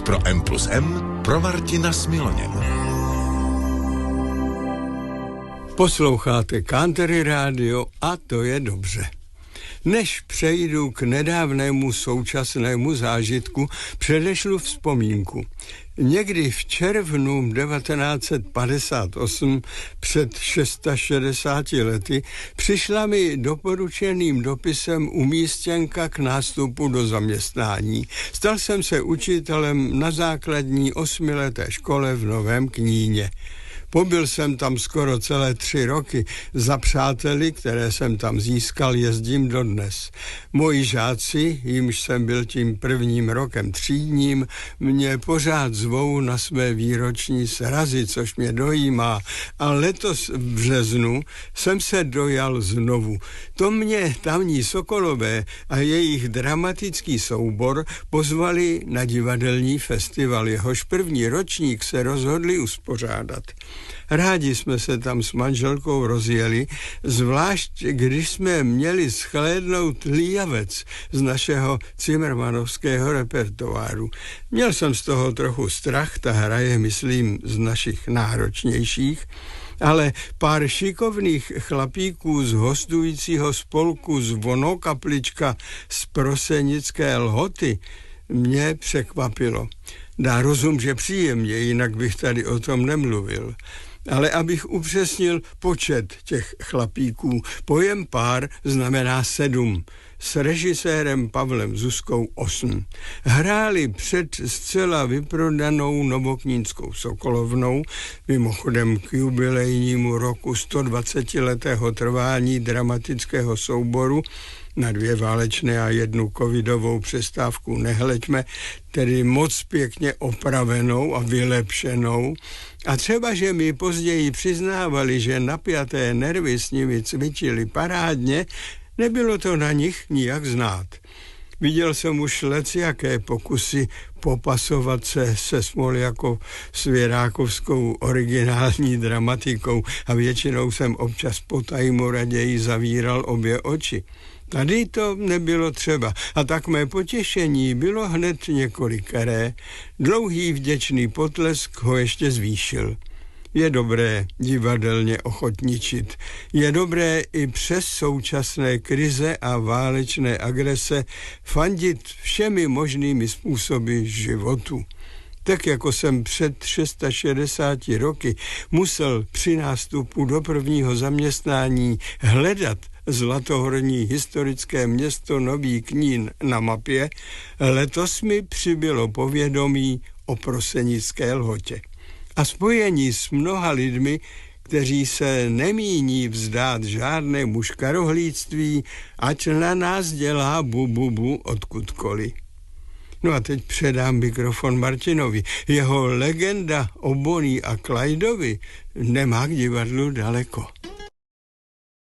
Pro M+M, pro Martina Smiloně. Posloucháte Country Radio a to je dobře. Než přejdu k nedávnému současnému zážitku, předešlu vzpomínku. Někdy v červnu 1958, před 660 lety, přišla mi doporučeným dopisem umístěnka k nástupu do zaměstnání. Stal jsem se učitelem na základní 8leté škole v Novém Kníně. Pobyl jsem tam skoro celé 3 roky. Za přáteli, které jsem tam získal, jezdím dodnes. Moji žáci, jimž jsem byl tím prvním rokem třídním, mě pořád zvou na své výroční srazy, což mě dojímá. A letos v březnu jsem se dojal znovu. To mě tamní Sokolové a jejich dramatický soubor pozvali na divadelní festival. Jehož první ročník se rozhodli uspořádat. Rádi jsme se tam s manželkou rozjeli, zvlášť když jsme měli shlédnout Líjavec z našeho cimrmanovského repertoáru. Měl jsem z toho trochu strach, ta hra je, myslím, z našich náročnějších, ale pár šikovných chlapíků z hostujícího spolku Zvonokaplička z Prosenické Lhoty mě překvapilo. Dá rozum, že příjemně, jinak bych tady o tom nemluvil. Ale abych upřesnil počet těch chlapíků, pojem pár znamená 7. S režisérem Pavlem Zuzkou 8. Hráli před zcela vyprodanou Novoknínskou Sokolovnou, mimochodem k jubilejnímu roku 120letého trvání dramatického souboru, na 2 válečné a 1 covidovou přestávku nehleďme, tedy moc pěkně opravenou a vylepšenou. A třeba, že mi později přiznávali, že napjaté nervy s nimi cvičili parádně, nebylo to na nich nijak znát. Viděl jsem už lecijaké pokusy popasovat se Smoljakov-Svěrákovskou originální dramatikou a většinou jsem občas potajmu raději zavíral obě oči. Tady to nebylo třeba a tak mé potěšení bylo hned několikeré. Dlouhý vděčný potlesk ho ještě zvýšil. Je dobré divadelně ochotničit. Je dobré i přes současné krize a válečné agrese fandit všemi možnými způsoby životu. Tak jako jsem před 660 roky musel při nástupu do prvního zaměstnání hledat zlatohorní historické město Nový Knín na mapě, letos mi přibylo povědomí o Prosenické Lhotě. A spojení s mnoha lidmi, kteří se nemíní vzdát žádnému škarohlídství, ať na nás dělá bu odkudkoliv. No a teď předám mikrofon Martinovi. Jeho legenda o Bonnie a Clydovi nemá k divadlu daleko.